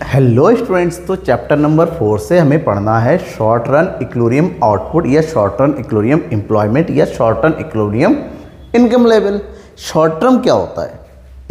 Hello students, तो chapter number 4 से हमें पढ़ना है शॉर्ट रन इक्विलिब्रियम आउटपुट या शॉर्ट रन इक्विलिब्रियम एम्प्लॉयमेंट या short run equilibrium income level. Short term क्या होता है,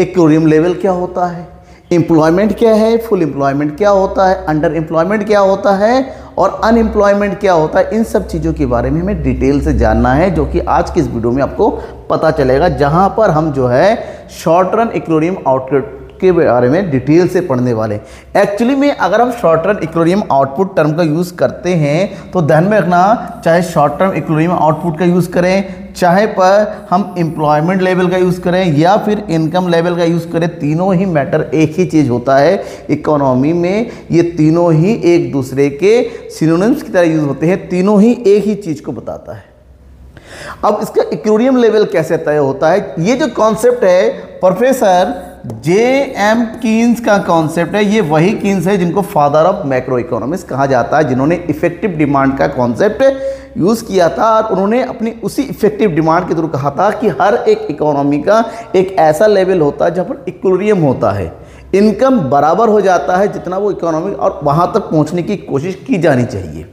इक्विलिब्रियम लेवल क्या होता है, एम्प्लॉयमेंट क्या है, फुल एम्प्लॉयमेंट क्या होता है, अंडर एम्प्लॉयमेंट क्या होता है और अनएम्प्लॉयमेंट क्या होता है। इन सब चीज़ों के बारे में हमें डिटेल से जानना है, जो कि आज की इस वीडियो में आपको पता चलेगा, जहाँ पर हम जो है शॉर्ट रन इक्विलिब्रियम आउटपुट के बारे में डिटेल से पढ़ने वाले। एक्चुअली में अगर हम short run equilibrium output term का यूज़ करते हैं तो ध्यान में रखना, चाहे शॉर्ट टर्म इक्विलिब्रियम आउटपुट का यूज़ करें, चाहे पर हम एम्प्लॉयमेंट लेवल का यूज़ करें या फिर इनकम लेवल का यूज़ करें, तीनों ही मैटर एक ही चीज़ होता है इकोनॉमी में। ये तीनों ही एक दूसरे के सिनोनिम्स की तरह यूज़ होते हैं, तीनों ही एक ही चीज़ को बताता है। अब इसका इक्विलिब्रियम लेवल कैसे तय होता है, ये जो कॉन्सेप्ट है प्रोफेसर जे.एम. कीन्स का कॉन्सेप्ट है। ये वही कीन्स है जिनको फादर ऑफ मैक्रो इकोनॉमिक्स कहा जाता है, जिन्होंने इफेक्टिव डिमांड का कॉन्सेप्ट यूज़ किया था और उन्होंने अपनी उसी इफेक्टिव डिमांड के थ्रू कहा था कि हर एक इकोनॉमी का एक ऐसा लेवल होता है जहाँ पर इक्विलिब्रियम होता है, इनकम बराबर हो जाता है जितना वो इकोनॉमी, और वहाँ तक पहुँचने की कोशिश की जानी चाहिए।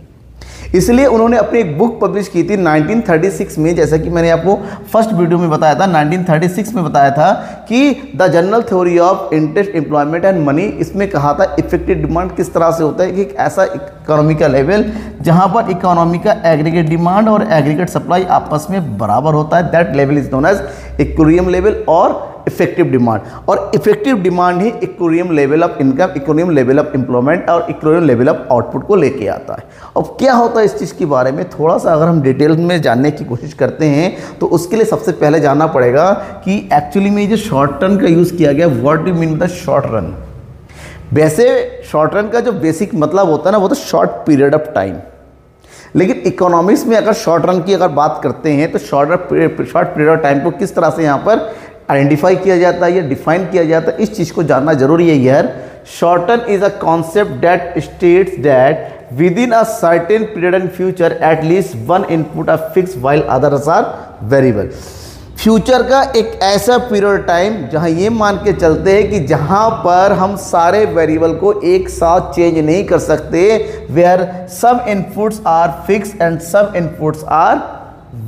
इसलिए उन्होंने अपनी एक बुक पब्लिश की थी 1936 में, जैसा कि मैंने आपको फर्स्ट वीडियो में बताया था। 1936 में बताया था कि the general theory of interest employment and money, इसमें कहा था इफेक्टिव डिमांड किस तरह से होता है कि एक ऐसा इकोनॉमी का लेवल जहां पर इकोनॉमी का एग्रीगेट डिमांड और एग्रीगेट सप्लाई आपस में बराबर होता है, that level is known as equilibrium level और इफेक्टिव डिमांड। और इफेक्टिव डिमांड ही equilibrium level of income, equilibrium level of employment और इक्विलिब्रियम लेवल ऑफ आउटपुट को लेके आता है। अब क्या होता है इस चीज़ के बारे में थोड़ा सा अगर हम डिटेल में जानने की कोशिश करते हैं तो उसके लिए सबसे पहले जानना पड़ेगा कि एक्चुअली में जो शॉर्ट रन का यूज़ किया गया, what do mean by short run. वैसे शॉर्ट रन का जो बेसिक मतलब होता है ना, वो तो शॉर्ट पीरियड ऑफ टाइम, लेकिन इकोनॉमिक्स में अगर शॉर्ट रन की अगर बात करते हैं तो शॉर्ट पीरियड ऑफ टाइम को किस तरह से यहाँ पर आइडेंटिफाई किया जाता है या डिफाइन किया जाता है, इस चीज़ को जानना जरूरी है यार। Short run is a concept that states that within a certain period in future at least one input are fixed while others are variable। Future का एक ऐसा पीरियड टाइम जहां ये मान के चलते हैं कि जहां पर हम सारे वेरिएबल को एक साथ चेंज नहीं कर सकते, where some inputs are fix and some inputs are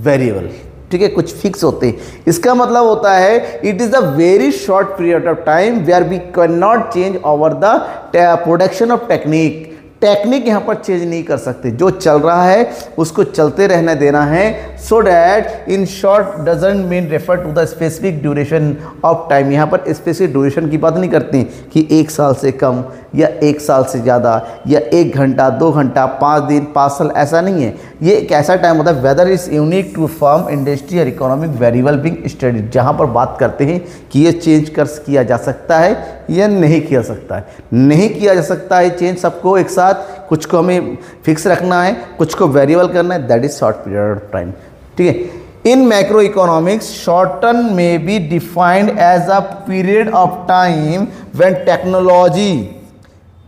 variable. ठीक है, कुछ फिक्स होते हैं। इसका मतलब होता है it is a very short period of time where we can not change over the production of technique. Technique यहाँ पर चेंज नहीं कर सकते, जो चल रहा है उसको चलते रहने देना है। So that in short doesn't mean refer to the specific duration of time. यहाँ पर स्पेसिफिक ड्यूरेशन की बात नहीं करते कि 1 साल से कम या 1 साल से ज़्यादा या 1 घंटा 2 घंटा 5 दिन 5 साल, ऐसा नहीं है। ये एक ऐसा टाइम होता है whether is unique to firm industry और इकोनॉमिक वेरिएबल बिंग स्टडी, जहाँ पर बात करते हैं कि ये चेंज किया जा सकता है या नहीं किया सकता है। नहीं किया जा सकता है चेंज सबको एक साथ, कुछ को हमें फिक्स रखना है, कुछ को वेरिएबल करना है, that is short period of time. ठीक है, in macro economics short term में be defined as a period of time when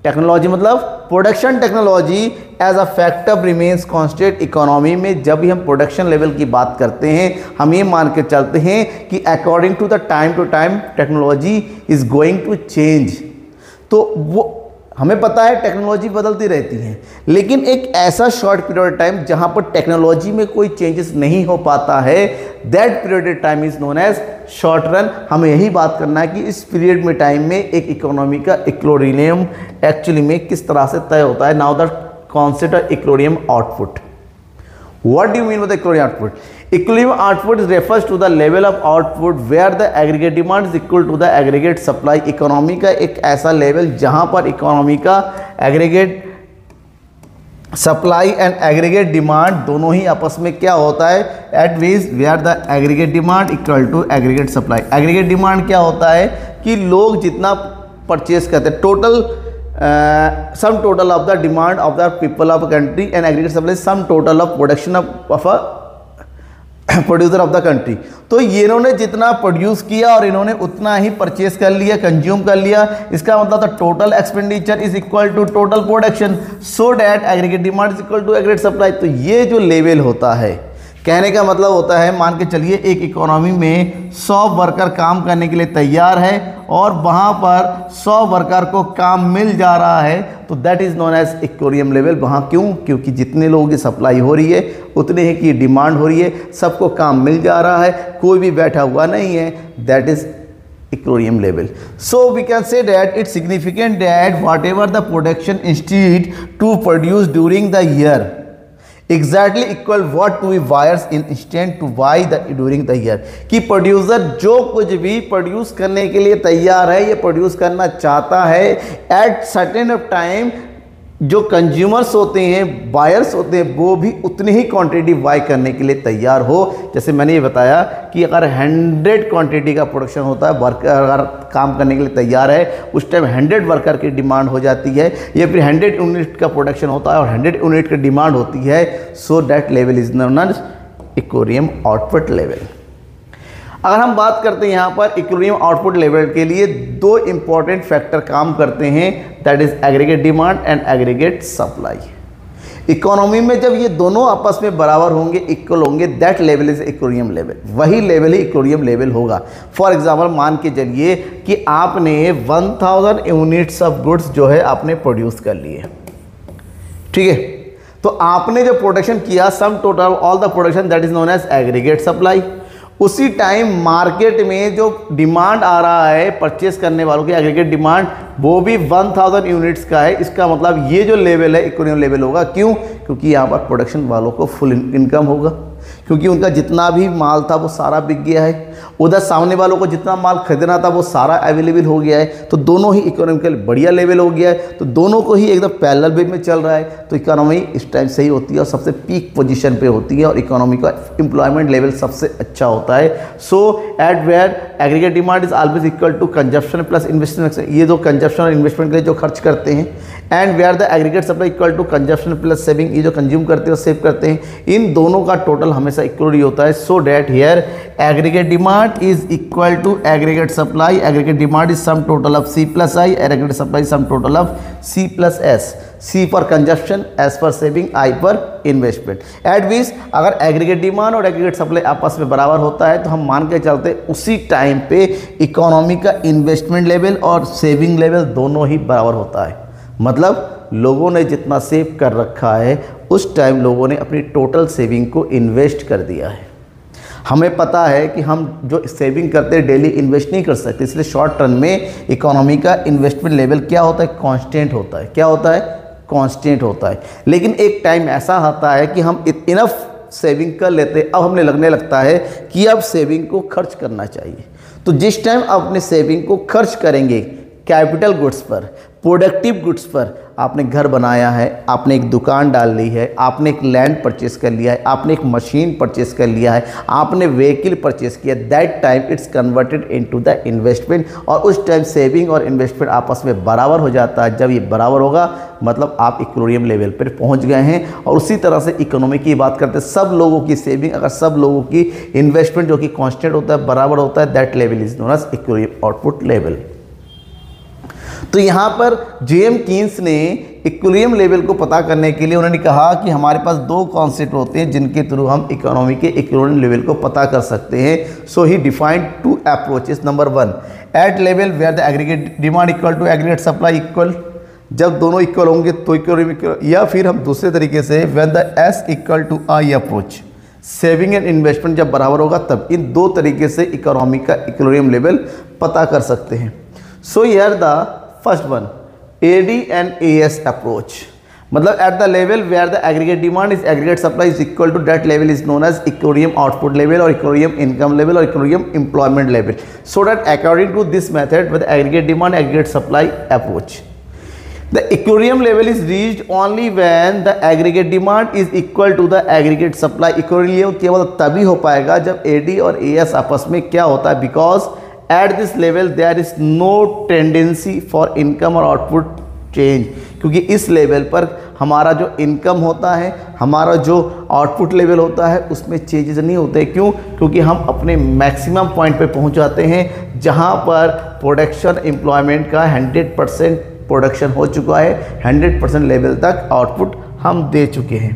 technology मतलब production technology as a factor remains constant. Economy में जब भी हम प्रोडक्शन लेवल की बात करते हैं, हम ये मान के चलते हैं कि according to the time to time technology is going to change. तो वो हमें पता है टेक्नोलॉजी बदलती रहती है, लेकिन एक ऐसा शॉर्ट पीरियड टाइम जहां पर टेक्नोलॉजी में कोई चेंजेस नहीं हो पाता है, that period time is known as short run. हमें यही बात करना है कि इस पीरियड में टाइम में एक इकोनॉमी का इक्विलिब्रियम एक्चुअली में किस तरह से तय होता है। Now the concept of equilibrium output. What do you mean by the equilibrium output? Equilibrium output refers to the level of output where the aggregate demand is equal to the aggregate supply। Economy का एक ऐसा level जहां पर economy का aggregate supply and aggregate demand दोनों ही आपस में क्या होता है, at which where the aggregate demand equal to aggregate supply. Aggregate demand क्या होता है कि लोग जितना परचेज करते हैं, total sum total of the demand of the people of a country and aggregate supply sum total of production of a producer of the country। तो ये इन्होंने जितना प्रोड्यूस किया और इन्होंने उतना ही परचेज कर लिया, कंज्यूम कर लिया। इसका मतलब था total expenditure is equal to total production, so that aggregate demand is equal to aggregate supply. तो ये जो लेवल होता है कहने का मतलब होता है, मान के चलिए एक इकोनॉमी में 100 वर्कर काम करने के लिए तैयार है और वहाँ पर 100 वर्कर को काम मिल जा रहा है, तो that is known as equilibrium level. वहाँ क्यों? क्योंकि जितने लोगों की सप्लाई हो रही है उतने ही की डिमांड हो रही है, सबको काम मिल जा रहा है, कोई भी बैठा हुआ नहीं है, that is equilibrium level. So we can say that it's significant that whatever the production institute to produce during the year exactly equal what to be buyers in instant to buy the during the year, कि producer जो कुछ भी produce करने के लिए तैयार है, ये प्रोड्यूस करना चाहता है एट सर्टेन ऑफ टाइम, जो कंज्यूमर्स होते हैं, बायर्स होते हैं, वो भी उतनी ही क्वांटिटी बाय करने के लिए तैयार हो। जैसे मैंने ये बताया कि अगर 100 क्वांटिटी का प्रोडक्शन होता है, वर्कर अगर काम करने के लिए तैयार है, उस टाइम 100 वर्कर की डिमांड हो जाती है, या फिर 100 यूनिट का प्रोडक्शन होता है और 100 यूनिट की डिमांड होती है, so that level is known as equilibrium output level. अगर हम बात करते हैं यहाँ पर इक्विलिब्रियम आउटपुट लेवल के लिए दो इंपॉर्टेंट फैक्टर काम करते हैं, that is aggregate demand and aggregate supply. Economy में जब ये दोनों आपस में बराबर होंगे, इक्वल होंगे, that level is equilibrium level, वही लेवल ही इक्विलिब्रियम लेवल होगा। फॉर एग्जांपल मान के चलिए कि आपने 1000 यूनिट्स ऑफ गुड्स जो है आपने प्रोड्यूस कर लिए, ठीक है, तो आपने जो प्रोडक्शन किया, sum total all the production that is known as aggregate supply. उसी टाइम मार्केट में जो डिमांड आ रहा है परचेस करने वालों की एग्रीगेट डिमांड, वो भी 1000 यूनिट्स का है। इसका मतलब ये जो लेवल है इक्विलिब्रियम लेवल होगा। क्यों? क्योंकि यहाँ पर प्रोडक्शन वालों को फुल इनकम होगा, क्योंकि उनका जितना भी माल था वो सारा बिक गया है, उधर सामने वालों को जितना माल खरीदना था वो सारा अवेलेबल हो गया है, तो दोनों ही इकोनॉमिकल बढ़िया लेवल हो गया है, तो दोनों को ही एकदम पैरेलल वे में चल रहा है, तो इकोनॉमी इस टाइम सही होती है और सबसे पीक पोजीशन पे होती है और इकोनॉमी का एम्प्लॉयमेंट लेवल सबसे अच्छा होता है। So at where aggregate demand is always equal to consumption plus investment, ये जो कंजप्शन और इन्वेस्टमेंट के लिए जो खर्च करते हैं, and where the aggregate supply equal to consumption plus saving, ये जो कंज्यूम करते हैं और सेव करते हैं, इन दोनों का टोटल हमेशा इक्वल ही होता है। So that here aggregate demand is equal to aggregate supply, aggregate demand is sum total of C plus I, aggregate supply sum total of C plus S, C for consumption, S for saving, I for investment. It means अगर aggregate demand और aggregate supply आपस में बराबर होता है तो हम मान के चलते उसी टाइम पे इकोनॉमी का इन्वेस्टमेंट लेवल और सेविंग लेवल दोनों ही बराबर होता है। मतलब लोगों ने जितना सेव कर रखा है उस टाइम लोगों ने अपनी टोटल सेविंग को इन्वेस्ट कर दिया है। हमें पता है कि हम जो सेविंग करते हैं डेली इन्वेस्ट नहीं कर सकते, इसलिए शॉर्ट टर्म में इकोनॉमी का इन्वेस्टमेंट लेवल क्या होता है? कांस्टेंट होता है। क्या होता है? कांस्टेंट होता है। लेकिन एक टाइम ऐसा आता है कि हम इनफ सेविंग कर लेते, अब हमें लगने लगता है कि अब सेविंग को खर्च करना चाहिए। तो जिस टाइम आप अपने सेविंग को खर्च करेंगे कैपिटल गुड्स पर, प्रोडक्टिव गुड्स पर, आपने घर बनाया है, आपने एक दुकान डाल ली है, आपने एक लैंड परचेस कर लिया है, आपने एक मशीन परचेस कर लिया है, आपने व्हीकल परचेस किया, that time it's converted into the investment, और उस टाइम सेविंग और इन्वेस्टमेंट आपस में बराबर हो जाता है। जब ये बराबर होगा मतलब आप इक्विलिब्रियम लेवल पर पहुंच गए हैं। और उसी तरह से इकोनॉमी की बात करते हैं, सब लोगों की सेविंग अगर सब लोगों की इन्वेस्टमेंट जो कि कांस्टेंट होता है, बराबर होता है, that level is known as equilibrium output level. तो यहाँ पर जेएम कीन्स ने इक्विलिब्रियम लेवल को पता करने के लिए उन्होंने कहा कि हमारे पास दो कॉन्सेप्ट होते हैं जिनके थ्रू हम इकोनॉमी के इक्विलिब्रियम लेवल को पता कर सकते हैं। So he defined two approaches. Number 1, at level where the aggregate demand equal to aggregate supply equal, जब दोनों इक्वल होंगे तो इक्विलिब्रियम, या फिर हम दूसरे तरीके से when the S equal to I approach, saving and investment जब बराबर होगा तब। इन दो तरीके से इकोनॉमी का इक्विलिब्रियम लेवल पता कर सकते हैं। So here the first one, AD and AS approach, मतलब at the level where the aggregate demand is aggregate supply is equal to that level is known as equilibrium output level or equilibrium income level or equilibrium employment level. So that according to this method with aggregate demand aggregate supply approach, the equilibrium level is reached only when the aggregate demand is equal to the aggregate supply. equilibrium केवल तभी हो पाएगा जब AD और AS आपस में क्या होता है, because at this level there is no tendency for income or output change, क्योंकि इस लेवल पर हमारा जो इनकम होता है, हमारा जो आउटपुट लेवल होता है उसमें चेंजेस नहीं होते। क्यों? क्योंकि हम अपने मैक्सिमम पॉइंट पे पहुंच जाते हैं जहां पर प्रोडक्शन एम्प्लॉयमेंट का 100% प्रोडक्शन हो चुका है, 100% लेवल तक आउटपुट हम दे चुके हैं।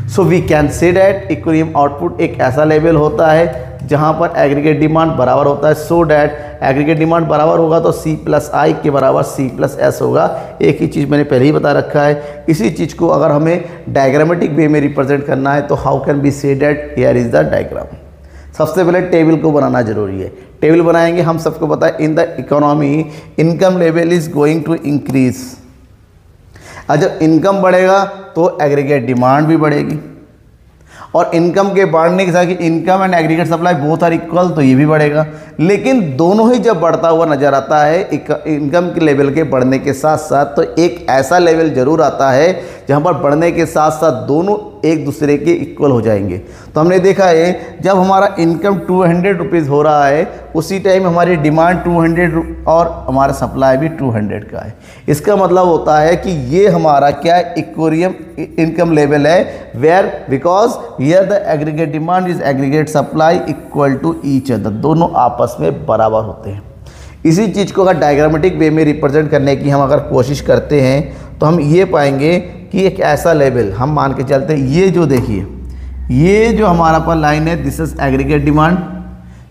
So we can say that equilibrium output एक ऐसा लेवल होता है जहाँ पर एग्रीगेट डिमांड बराबर होता है। सो डैट एग्रीगेट डिमांड बराबर होगा तो C प्लस आई के बराबर C प्लस एस होगा। एक ही चीज़ मैंने पहले ही बता रखा है। इसी चीज़ को अगर हमें डायग्रामेटिक वे में रिप्रेजेंट करना है तो how can be say that here is the diagram. सबसे पहले टेबल को बनाना जरूरी है। टेबल बनाएंगे, हम सबको पता है in the economy income level is going to increase. और जब इनकम बढ़ेगा तो एग्रीगेट डिमांड भी बढ़ेगी, और इनकम के बढ़ने के साथ income and aggregate supply both are equal, तो ये भी बढ़ेगा। लेकिन दोनों ही जब बढ़ता हुआ नजर आता है इनकम के लेवल के बढ़ने के साथ साथ, तो एक ऐसा लेवल जरूर आता है जहाँ पर बढ़ने के साथ साथ दोनों एक दूसरे के इक्वल हो जाएंगे। तो हमने देखा है जब हमारा इनकम 200 रुपीज़ हो रहा है उसी टाइम हमारी डिमांड 200 और हमारा सप्लाई भी 200 का है। इसका मतलब होता है कि ये हमारा क्या इक्विलिब्रियम इनकम लेवल है, where because here the aggregate demand is aggregate supply equal to each other, दोनों आपस में बराबर होते हैं। इसी चीज़ को अगर डायग्रामेटिक वे में रिप्रेजेंट करने की हम अगर कोशिश करते हैं तो हम ये पाएंगे कि एक ऐसा लेवल हम मान के चलते हैं, ये जो देखिए ये जो हमारा पर लाइन है दिस इज एग्रीगेट डिमांड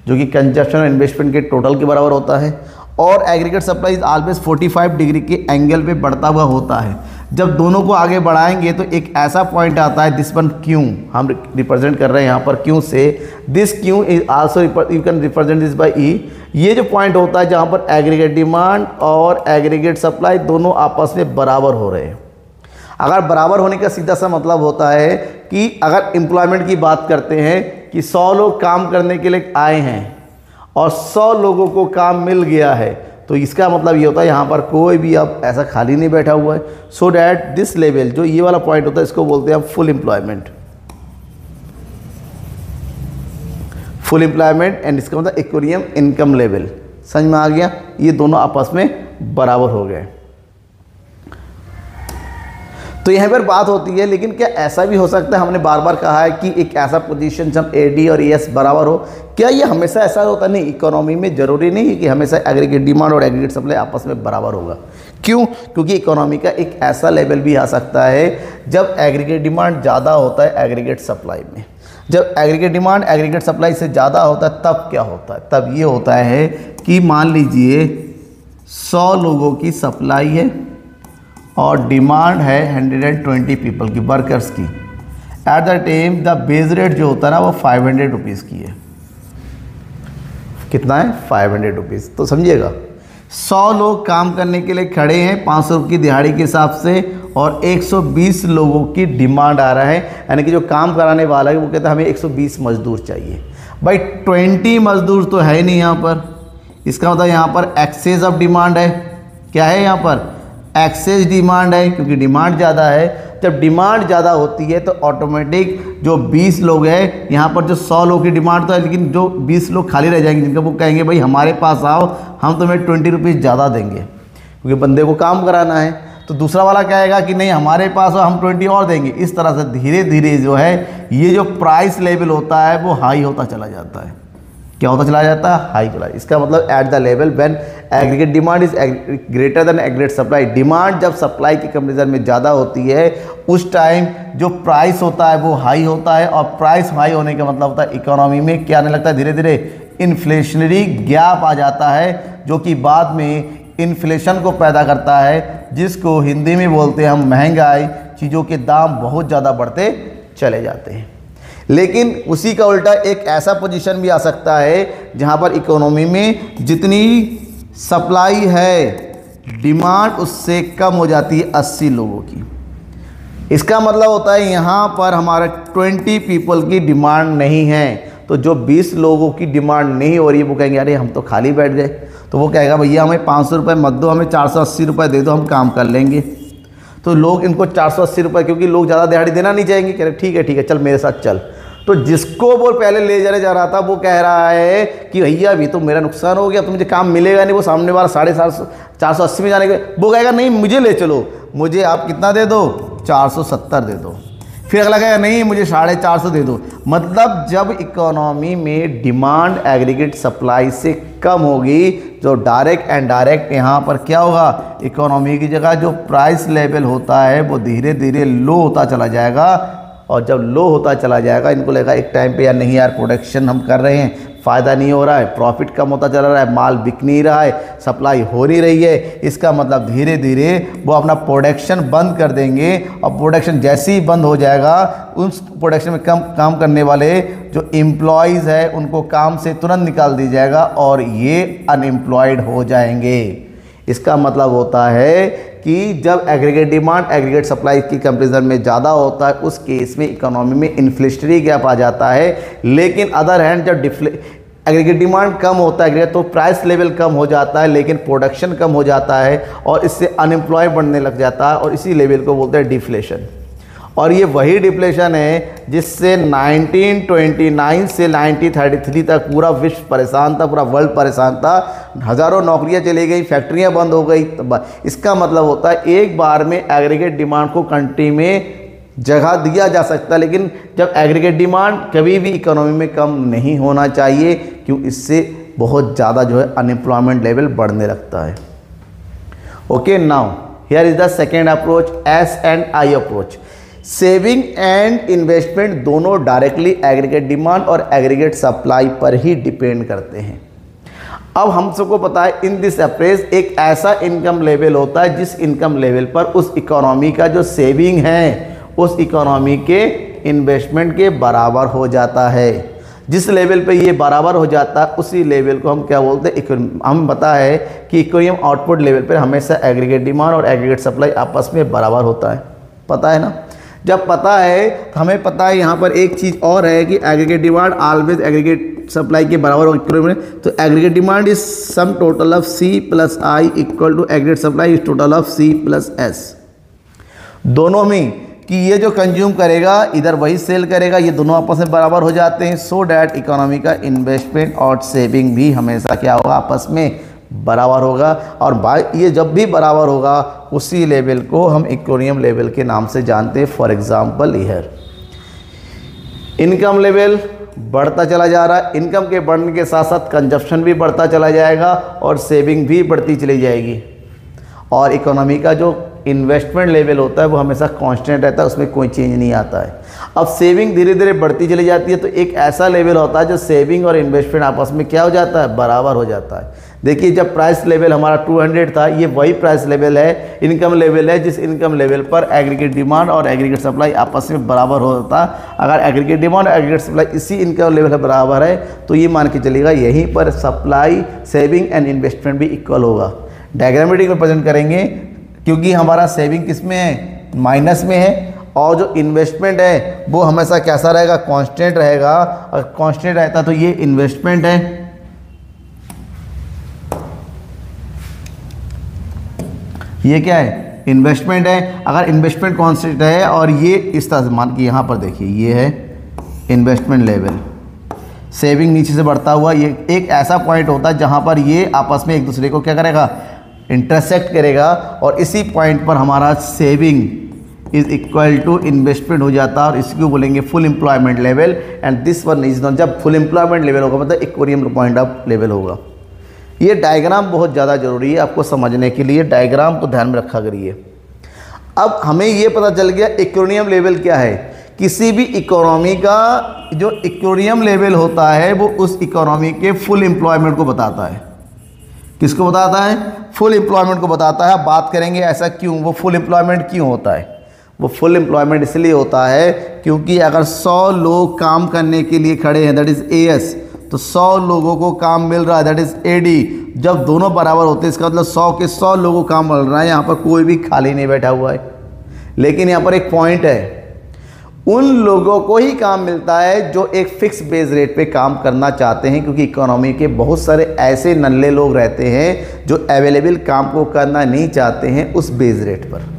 जो कि कंजप्शन और इन्वेस्टमेंट के टोटल के बराबर होता है, और aggregate supply is always 45 degree के एंगल पे बढ़ता हुआ होता है। जब दोनों को आगे बढ़ाएंगे तो एक ऐसा पॉइंट आता है दिस वन क्यू, हम रिप्रेजेंट कर रहे हैं यहाँ पर क्यू से, this Q is also you can represent this by E. ये जो पॉइंट होता है जहाँ पर एग्रीगेट डिमांड और एग्रीगेट सप्लाई दोनों आपस में बराबर हो रहे हैं। अगर बराबर होने का सीधा सा मतलब होता है कि अगर एम्प्लॉयमेंट की बात करते हैं कि 100 लोग काम करने के लिए आए हैं और 100 लोगों को काम मिल गया है, तो इसका मतलब ये होता है यहाँ पर कोई भी अब ऐसा खाली नहीं बैठा हुआ है। सो डैट दिस लेवल जो ये वाला पॉइंट होता है इसको बोलते हैं full employment, full employment and इसका मतलब इक्विलिब्रियम इनकम लेवल। समझ में आ गया, ये दोनों आपस में बराबर हो गए। तो यहाँ पर बात होती है लेकिन क्या ऐसा भी हो सकता है, हमने बार बार कहा है कि एक ऐसा पोजीशन जब AD और ES बराबर हो, क्या ये हमेशा ऐसा होता नहीं? इकोनॉमी में ज़रूरी नहीं है कि हमेशा एग्रीगेट डिमांड और एग्रीगेट सप्लाई आपस में बराबर होगा। क्यों? क्योंकि इकोनॉमी का एक ऐसा लेवल भी आ सकता है जब एग्रीगेट डिमांड ज़्यादा होता है एग्रीगेट सप्लाई में। जब एग्रीगेट डिमांड एग्रीगेट सप्लाई से ज़्यादा होता है तब क्या होता है? तब ये होता है कि मान लीजिए 100 लोगों की सप्लाई है और डिमांड है 120 पीपल की, वर्कर्स की। At the time the base rate जो होता है ना वो 500 रुपीज़ की है। कितना है? 500 रुपीज़। तो समझिएगा 100 लोग काम करने के लिए खड़े हैं 500 की दिहाड़ी के हिसाब से, और 120 लोगों की डिमांड आ रहा है, यानी कि जो काम कराने वाला है वो कहता है हमें 120 मजदूर चाहिए। भाई 20 मजदूर तो है नहीं यहाँ पर, इसका मतलब यहाँ पर एक्सेस ऑफ डिमांड है। क्या है यहाँ पर? एक्सेस डिमांड है, क्योंकि डिमांड ज़्यादा है। जब डिमांड ज़्यादा होती है तो ऑटोमेटिक जो 20 लोग हैं, यहाँ पर जो 100 लोग की डिमांड तो है लेकिन जो 20 लोग खाली रह जाएंगे जिनका वो कहेंगे भाई हमारे पास आओ, हम तुम्हें 20 रुपीज़ ज़्यादा देंगे, क्योंकि बंदे को काम कराना है। तो दूसरा वाला कहेगा कि नहीं हमारे पास हो, हम 20 और देंगे। इस तरह से धीरे धीरे जो है ये जो प्राइस लेवल होता है वो हाई होता चला जाता है। क्या होता चला जाता है? हाई चला। इसका मतलब at the level when aggregate demand is greater than aggregate supply, demand जब सप्लाई की कंपैरिजन में ज़्यादा होती है उस टाइम जो प्राइस होता है वो हाई होता है, और प्राइस हाई होने का मतलब होता है इकोनॉमी में क्या आने लगता है? धीरे धीरे इन्फ्लेशनरी गैप आ जाता है, जो कि बाद में इन्फ्लेशन को पैदा करता है, जिसको हिंदी में बोलते हैं हम महंगाई। चीज़ों के दाम बहुत ज़्यादा बढ़ते चले जाते हैं। लेकिन उसी का उल्टा एक ऐसा पोजीशन भी आ सकता है जहां पर इकोनॉमी में जितनी सप्लाई है डिमांड उससे कम हो जाती है 80 लोगों की। इसका मतलब होता है यहाँ पर हमारा 20 पीपल की डिमांड नहीं है, तो जो 20 लोगों की डिमांड नहीं हो रही है वो कहेंगे अरे हम तो खाली बैठ गए। तो वो कहेगा भैया हमें 500 रुपये मत दो, हमें 480 रुपये दे दो, हम काम कर लेंगे। तो लोग इनको 480 रुपये, क्योंकि लोग ज़्यादा दिहाड़ी देना नहीं चाहेंगे, कह रहे ठीक है चल मेरे साथ चल। तो जिसको वो पहले ले जाने जा रहा था वो कह रहा है कि भैया अभी तो मेरा नुकसान हो गया, तो मुझे काम मिलेगा नहीं। वो सामने वाला 480 में जाने के, वो कहेगा नहीं मुझे ले चलो, मुझे आप कितना दे दो? 470 दे दो। फिर अगला कहेगा नहीं मुझे 450 दे दो। मतलब जब इकोनॉमी में डिमांड एग्रीगेट सप्लाई से कम होगी, जो डायरेक्ट एंड डायरेक्ट यहाँ पर क्या होगा? इकोनॉमी की जगह जो प्राइस लेवल होता है वो धीरे धीरे लो होता चला जाएगा, और जब लो होता चला जाएगा, इनको लगेगा एक टाइम पे यार नहीं यार प्रोडक्शन हम कर रहे हैं, फ़ायदा नहीं हो रहा है, प्रॉफिट कम होता चला रहा है, माल बिक नहीं रहा है, सप्लाई हो नहीं रही है, इसका मतलब धीरे धीरे वो अपना प्रोडक्शन बंद कर देंगे। और प्रोडक्शन जैसे ही बंद हो जाएगा, उस प्रोडक्शन में काम करने वाले जो एम्प्लॉयज़ है उनको काम से तुरंत निकाल दिया जाएगा और ये अनएम्प्लॉयड हो जाएंगे। इसका मतलब होता है कि जब एग्रीगेट डिमांड एग्रीगेट सप्लाई की कंपैरिजन में ज़्यादा होता है, उस केस में इकोनॉमी में इन्फ्लेशनरी गैप आ जाता है। लेकिन अदर हैंड जब एग्रीगेट डिमांड कम होता है तो प्राइस लेवल कम हो जाता है, लेकिन प्रोडक्शन कम हो जाता है और इससे अनएम्प्लॉय बढ़ने लग जाता है और इसी लेवल को बोलते हैं डिफ्लेशन। और ये वही डिफ्लेशन है जिससे 1929 से 1933 तक पूरा विश्व परेशान था, पूरा वर्ल्ड परेशान था। हज़ारों नौकरियां चली गई, फैक्ट्रियां बंद हो गई। इसका मतलब होता है एक बार में एग्रीगेट डिमांड को कंट्री में जगह दिया जा सकता है, लेकिन जब एग्रीगेट डिमांड कभी भी इकोनॉमी में कम नहीं होना चाहिए, क्यों इससे बहुत ज़्यादा जो है अनएम्प्लॉयमेंट लेवल बढ़ने लगता है। Okay, now here is the second approach, S&I approach. Saving and investment दोनों डायरेक्टली एग्रीगेट डिमांड और एग्रीगेट सप्लाई पर ही डिपेंड करते हैं। अब हम सबको पता है इन दिस अप्रोच एक ऐसा इनकम लेवल होता है जिस इनकम लेवल पर उस इकोनॉमी का जो सेविंग है उस इकोनॉमी के इन्वेस्टमेंट के बराबर हो जाता है। जिस लेवल पे ये बराबर हो जाता है उसी लेवल को हम क्या बोलते हैं, हम पता है कि इकोनॉमिक आउटपुट लेवल पर हमेशा एग्रीगेट डिमांड और एग्रीगेट सप्लाई आपस में बराबर होता है। पता है ना? जब पता है तो हमें पता है यहाँ पर एक चीज़ और है कि aggregate demand always aggregate supply के बराबर होगी। तो aggregate demand is sum total of C + I equal to aggregate supply is total of C + S। दोनों में कि ये जो कंज्यूम करेगा इधर वही सेल करेगा, ये दोनों आपस में बराबर हो जाते हैं। सो डैट इकोनॉमी का इन्वेस्टमेंट और सेविंग भी हमेशा क्या होगा, आपस में बराबर होगा। और भाई ये जब भी बराबर होगा उसी लेवल को हम इक्विलिब्रियम लेवल के नाम से जानते हैं। For example here income level बढ़ता चला जा रहा है, इनकम के बढ़ने के साथ साथ कंजप्शन भी बढ़ता चला जाएगा और सेविंग भी बढ़ती चली जाएगी। और इकोनॉमी का जो इन्वेस्टमेंट लेवल होता है वो हमेशा कांस्टेंट रहता है, उसमें कोई चेंज नहीं आता है। अब सेविंग धीरे धीरे बढ़ती चली जाती है, तो एक ऐसा लेवल होता है जो सेविंग और इन्वेस्टमेंट आपस में क्या हो जाता है, बराबर हो जाता है। देखिए जब प्राइस लेवल हमारा 200 था, ये वही प्राइस लेवल है, इनकम लेवल है जिस इनकम लेवल पर एग्रीगेट डिमांड और एग्रीगेट सप्लाई आपस में बराबर होता। अगर एग्रीगेट डिमांड और एग्रीगेट सप्लाई इसी इनकम लेवल पर बराबर है तो ये मान के चलेगा यहीं पर सप्लाई, सेविंग एंड इन्वेस्टमेंट भी इक्वल होगा। डायग्रामेटिक में प्रेजेंट करेंगे क्योंकि हमारा सेविंग किस में है, माइनस में है, और जो इन्वेस्टमेंट है वो हमेशा कैसा रहेगा, कांस्टेंट रहेगा। और कांस्टेंट रहता तो ये इन्वेस्टमेंट है, ये क्या है, इन्वेस्टमेंट है। अगर इन्वेस्टमेंट कांस्टेंट है और ये इस तरह से मान के यहाँ पर देखिए ये है इन्वेस्टमेंट लेवल, सेविंग नीचे से बढ़ता हुआ, ये एक ऐसा पॉइंट होता है जहाँ पर ये आपस में एक दूसरे को क्या करेगा, इंटरसेक्ट करेगा। और इसी पॉइंट पर हमारा saving is equal to investment हो जाता है और इसको बोलेंगे full employment level. And this one is not, जब फुल एम्प्लॉयमेंट लेवल होगा मतलब इक्विलिब्रियम पॉइंट ऑफ लेवल होगा। ये डायग्राम बहुत ज़्यादा ज़रूरी है आपको समझने के लिए, डायग्राम को ध्यान में रखा करिए। अब हमें ये पता चल गया इक्विलिब्रियम लेवल क्या है। किसी भी इकोनॉमी का जो इक्विलिब्रियम लेवल होता है वो उस इकोनॉमी के फुल एम्प्लॉयमेंट को बताता है। किसको बताता है, फुल एम्प्लॉयमेंट को बताता है। बात करेंगे ऐसा क्यों, वो फुल एम्प्लॉयमेंट क्यों होता है। वो फुल एम्प्लॉयमेंट इसलिए होता है क्योंकि अगर 100 लोग काम करने के लिए खड़े हैं दैट इज़ AS, तो 100 लोगों को काम मिल रहा है दैट इज़ AD। जब दोनों बराबर होते हैं इसका मतलब 100 के 100 लोगों को काम मिल रहा है, यहाँ पर कोई भी खाली नहीं बैठा हुआ है। लेकिन यहाँ पर एक पॉइंट है, उन लोगों को ही काम मिलता है जो एक फिक्स बेस रेट पे काम करना चाहते हैं, क्योंकि इकोनॉमी के बहुत सारे ऐसे नल्ले लोग रहते हैं जो अवेलेबल काम को करना नहीं चाहते हैं उस बेस रेट पर।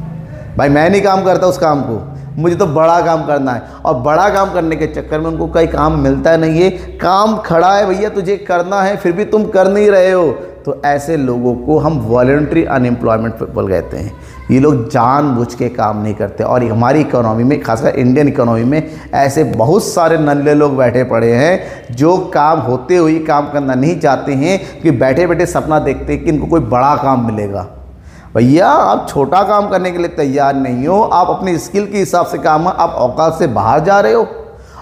भाई मैं नहीं काम करता उस काम को, मुझे तो बड़ा काम करना है, और बड़ा काम करने के चक्कर में उनको कहीं काम मिलता नहीं है। काम खड़ा है भैया तुझे करना है फिर भी तुम कर नहीं रहे हो, तो ऐसे लोगों को हम वॉलंटरी अनएम्प्लॉयमेंट पीपल कहते हैं। ये लोग जानबूझ के काम नहीं करते। और हमारी इकोनॉमी में, खासकर इंडियन इकोनॉमी में, ऐसे बहुत सारे नल्ले लोग बैठे पड़े हैं जो काम होते हुए काम करना नहीं चाहते हैं, कि बैठे बैठे सपना देखते हैं कि इनको कोई बड़ा काम मिलेगा। भैया आप छोटा काम करने के लिए तैयार नहीं हो, आप अपनी स्किल के हिसाब से काम, आप औकात से बाहर जा रहे हो।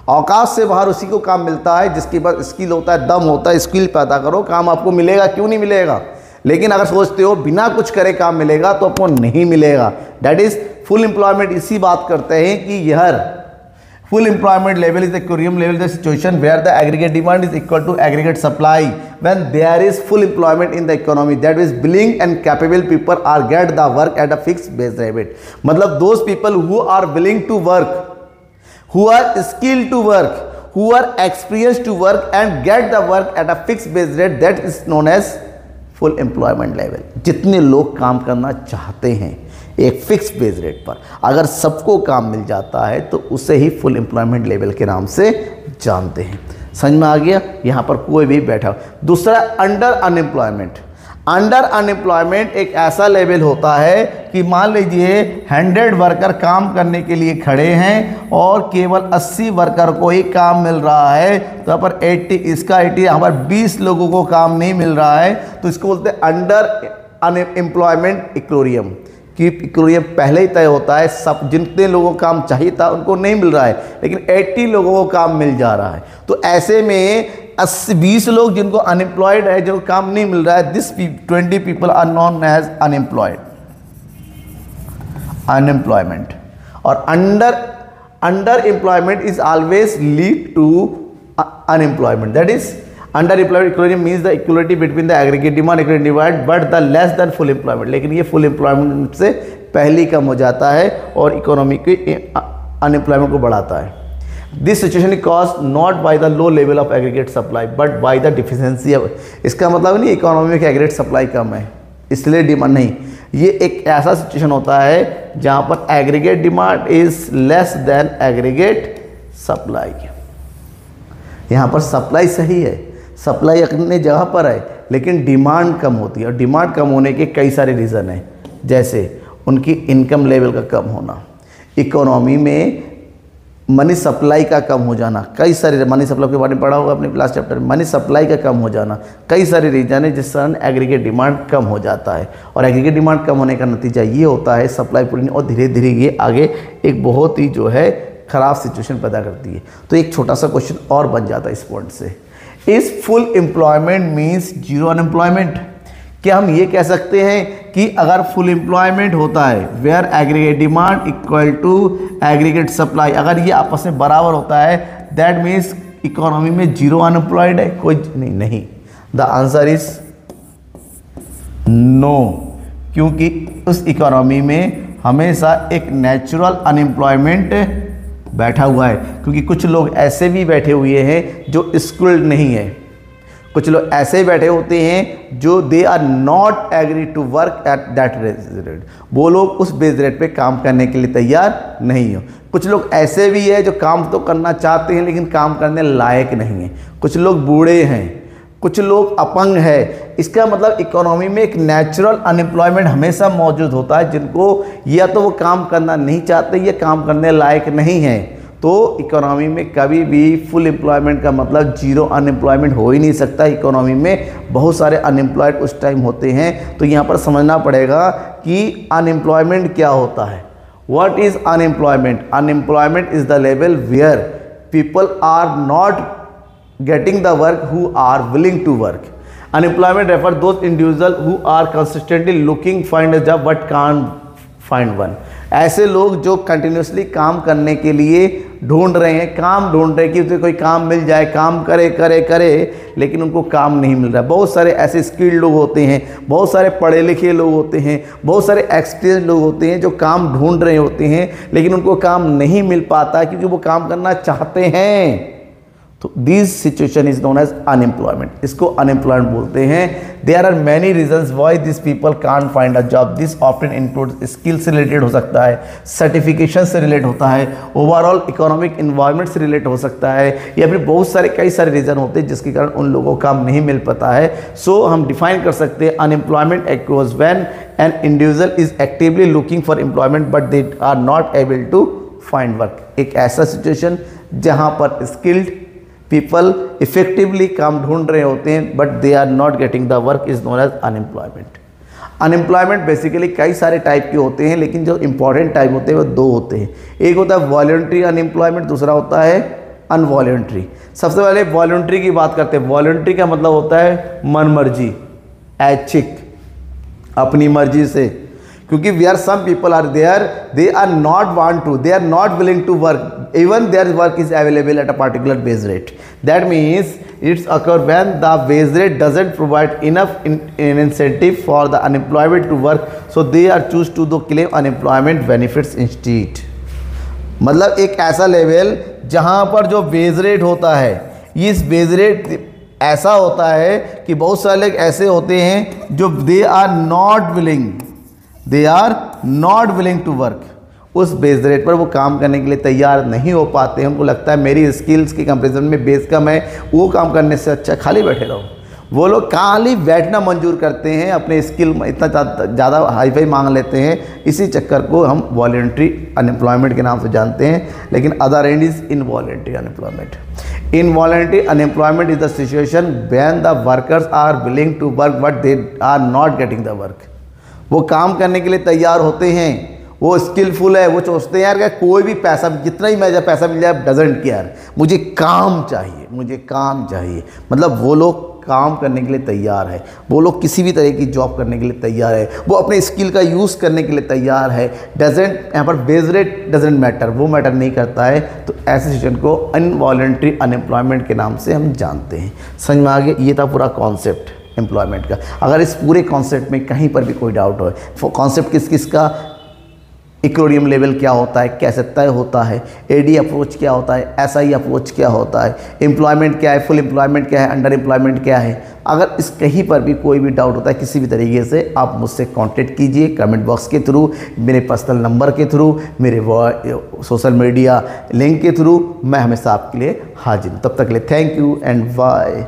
औकात से बाहर उसी को काम मिलता है जिसके पास स्किल होता है, दम होता है। स्किल पैदा करो, काम आपको मिलेगा, क्यों नहीं मिलेगा। लेकिन अगर सोचते हो बिना कुछ करे काम मिलेगा तो आपको नहीं मिलेगा। That is full employment. इसी बात करते हैं कि यह full employment level is the equilibrium level, the situation where the aggregate demand is equal to aggregate supply. When there is full employment in the economy, that is willing and capable people are get the work at a fixed base rate. मतलब those people who are willing to work, who are skilled to work, who are experienced to work and get the work at a fixed base rate, that is known as full employment level. जितने लोग काम करना चाहते हैं एक fix base rate पर, अगर सबको काम मिल जाता है तो उसे ही फुल एम्प्लॉयमेंट लेवल के नाम से जानते हैं। समझ में आ गया। यहाँ पर कोई भी बैठा। दूसरा अंडर अनएम्प्लॉयमेंट। अंडर अनएम्प्लॉयमेंट एक ऐसा लेवल होता है कि मान लीजिए 100 वर्कर काम करने के लिए खड़े हैं और केवल 80 वर्कर को ही काम मिल रहा है, तो यहाँ पर 80 इसका 80 यहाँ पर 20 लोगों को काम नहीं मिल रहा है, तो इसको बोलते हैं अंडर अनएम्प्लॉयमेंट इक्विलिब्रियम। कि इक्विलिब्रियम पहले ही तय होता है, सब जितने लोगों को काम चाहिए था उनको नहीं मिल रहा है, लेकिन 80 लोगों को काम मिल जा रहा है। तो ऐसे में 20 लोग जिनको अनएम्प्लॉयड है, जो काम नहीं मिल रहा है, this 20 people are known as unemployed, unemployment. और under employment is always lead to unemployment. That is under employment equilibrium means the equality between the aggregate demand aggregate demand but the less than full employment. लेकिन ये full employment से पहले ही कम हो जाता है और economy की अनएम्प्लॉयमेंट को बढ़ाता है। This situation is caused not by the low level of aggregate supply but by the deficiency of. इसका मतलब नहीं इकोनॉमी में एग्रीगेट सप्लाई कम है इसलिए डिमांड नहीं, ये एक ऐसा सिचुएशन होता है जहाँ पर aggregate demand is less than aggregate supply. यहाँ पर सप्लाई सही है, सप्लाई अपने जगह पर है, लेकिन डिमांड कम होती है। और डिमांड कम होने के कई सारे रीज़न हैं, जैसे उनकी इनकम लेवल का कम होना, इकोनॉमी में मनी सप्लाई का कम हो जाना, कई सारे मनी सप्लाई के बारे में पढ़ा होगा अपने लास्ट चैप्टर में, मनी सप्लाई का कम हो जाना, कई सारे रीजन है जिस कारण एग्रीगेट डिमांड कम हो जाता है। और एग्रीगेट डिमांड कम होने का नतीजा ये होता है सप्लाई पूरी, और धीरे धीरे ये आगे एक बहुत ही जो है ख़राब सिचुएशन पैदा करती है। तो एक छोटा सा क्वेश्चन और बन जाता है इस पॉइंट से, is full employment means zero unemployment. क्या हम ये कह सकते हैं कि अगर फुल एम्प्लॉयमेंट होता है where aggregate demand equal to aggregate supply, अगर ये आपस में बराबर होता है, दैट मीन्स इकोनॉमी में जीरो अनएम्प्लॉयड है? कोई नहीं। द आंसर इज नो, क्योंकि उस इकोनॉमी में हमेशा एक नेचुरल अनएम्प्लॉयमेंट बैठा हुआ है, क्योंकि कुछ लोग ऐसे भी बैठे हुए हैं जो स्किल्ड नहीं है, कुछ लोग ऐसे बैठे होते हैं जो they are not agree to work at that rate, वो लोग उस बेस रेट पे काम करने के लिए तैयार नहीं हो। कुछ लोग ऐसे भी है जो काम तो करना चाहते हैं लेकिन काम करने लायक नहीं है। कुछ लोग बूढ़े हैं, कुछ लोग अपंग है। इसका मतलब इकोनॉमी में एक नेचुरल अनएम्प्लॉयमेंट हमेशा मौजूद होता है, जिनको या तो वो काम करना नहीं चाहते या काम करने लायक नहीं है। तो इकोनॉमी में कभी भी फुल एम्प्लॉयमेंट का मतलब जीरो अनएम्प्लॉयमेंट हो ही नहीं सकता। इकोनॉमी में बहुत सारे अनएम्प्लॉयड उस टाइम होते हैं। तो यहाँ पर समझना पड़ेगा कि अनएम्प्लॉयमेंट क्या होता है। What is unemployment? Unemployment is the level where people are not getting the work who are willing to work. Unemployment refer those individual who are consistently looking find a job but can't find one. ऐसे लोग जो continuously काम करने के लिए ढूंढ रहे हैं, काम ढूंढ रहे हैं कि उसे कोई काम मिल जाए, काम करे करे करे, लेकिन उनको काम नहीं मिल रहा। बहुत सारे ऐसे स्किल्ड लोग होते हैं, बहुत सारे पढ़े लिखे लोग होते हैं, बहुत सारे एक्सपीरियंस लोग होते हैं जो काम ढूंढ रहे होते हैं, लेकिन उनको काम नहीं मिल पाता क्योंकि वो काम करना चाहते हैं। तो this situation is known as unemployment, इसको अनएम्प्लॉयमेंट बोलते हैं। There are many reasons why this people can't find a job. This often includes skill से रिलेटेड हो सकता है, सर्टिफिकेशन से रिलेट होता है, ओवरऑल इकोनॉमिक इन्वायरमेंट से रिलेट हो सकता है, या फिर बहुत सारे कई सारे रीजन होते हैं जिसके कारण उन लोगों को काम नहीं मिल पाता है। सो हम डिफाइन कर सकते हैं अनएम्प्लॉयमेंट एक्वज when an individual is actively looking for employment but they are not able to find work. एक ऐसा सिचुएशन जहाँ पर स्किल्ड पीपल इफेक्टिवली काम ढूंढ रहे होते हैं but they are not getting the work is known as unemployment. Unemployment basically कई सारे टाइप के होते हैं, लेकिन जो इंपॉर्टेंट टाइप होते हैं वो दो होते हैं। एक होता है वॉलंटरी अनएम्प्लॉयमेंट, दूसरा होता है अनवॉलंटरी। सबसे पहले वॉलंटरी की बात करते हैं। वॉलंटरी का मतलब होता है मन मर्जी, ऐच्छिक, अपनी मर्जी से। क्योंकि we are some people are there, they are not want to, they are not willing to work, even there work is available at a particular wage rate. That means it's occur when the wage rate doesn't provide enough an incentive for the unemployed to work, so they are choose to do claim unemployment benefits instead। मतलब एक ऐसा level जहाँ पर जो wage rate होता है, इस wage rate ऐसा होता है कि बहुत सारे लोग ऐसे होते हैं जो they are not willing to work, उस बेस रेट पर वो काम करने के लिए तैयार नहीं हो पाते हैं। उनको लगता है मेरी स्किल्स के कंपैरिजन में बेस कम है, वो काम करने से अच्छा खाली बैठे रहो। वो लोग खाली बैठना मंजूर करते हैं, अपने स्किल में इतना ज़्यादा हाईफाई मांग लेते हैं। इसी चक्कर को हम वॉलंटरी अनएम्प्लॉयमेंट के नाम से जानते हैं, लेकिन other end is involuntary unemployment. Involuntary unemployment is the situation when the workers are willing to work but they are not getting the work. वो काम करने के लिए तैयार होते हैं, वो स्किलफुल है, वो सोचते हैं यार कि कोई भी पैसा, जितना ही मुझे पैसा मिल जाए डजंट केयर, मुझे काम चाहिए, मुझे काम चाहिए। मतलब वो लोग काम करने के लिए तैयार है, वो लोग किसी भी तरह की जॉब करने के लिए तैयार है, वो अपने स्किल का यूज़ करने के लिए तैयार है। डजेंट, यहाँ पर बेस रेट डजेंट मैटर, वो मैटर नहीं करता है। तो ऐसे सिचुएशन को अनवॉलंटरी अनएम्प्लॉयमेंट के नाम से हम जानते हैं। समझ में आ गया? ये था पूरा कॉन्सेप्ट एम्प्लॉयमेंट का। अगर इस पूरे कॉन्सेप्ट में कहीं पर भी कोई डाउट हो, कॉन्सेप्ट किस किस का, इक्विलिब्रियम लेवल क्या होता है, कैसे तय होता है, एडी अप्रोच क्या होता है, एसआई अप्रोच क्या होता है, एम्प्लॉयमेंट क्या है, फुल एम्प्लॉयमेंट क्या है, अंडर एम्प्लॉयमेट क्या है, अगर इस कहीं पर भी कोई भी डाउट होता है किसी भी तरीके से, आप मुझसे कांटेक्ट कीजिए कमेंट बॉक्स के थ्रू, मेरे पर्सनल नंबर के थ्रू, मेरे सोशल मीडिया लिंक के थ्रू। मैं हमेशा आपके लिए हाजिर हूँ। तब तक के लिए थैंक यू एंड बाय।